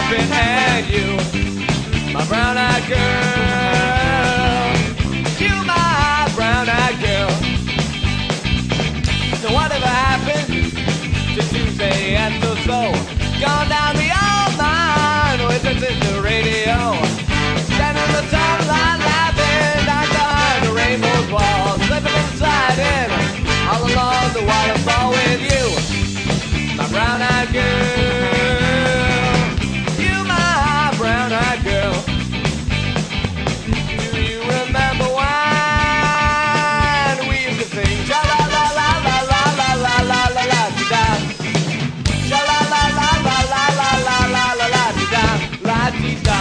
laughing at you, my brown-eyed girl. You, my brown-eyed girl. So whatever happened to Tuesday and so gone down the old mine with the radio. Standing on the top line laughing down behind the rainbow's wall, slipping and sliding all along the waterfall with you, my brown-eyed girl. You, my brown-eyed girl. Do you remember when we used to sing cha la la la la la la la la la la da, cha la la la la la la la la la la da, la di da.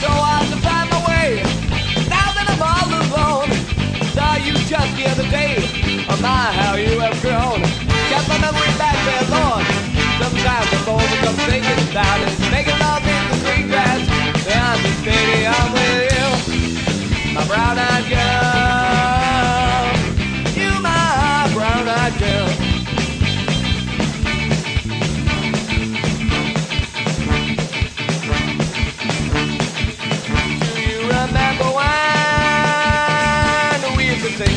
So hard to find my way now that I'm all alone. Saw you just the other day. Oh my, how you have grown. Got my memory back there, Lord. Sometimes the phone becomes thinking about it, making love in the green grass behind the stadium with you, my brown-eyed girl. You, my brown-eyed girl. Do you remember when we used to sing?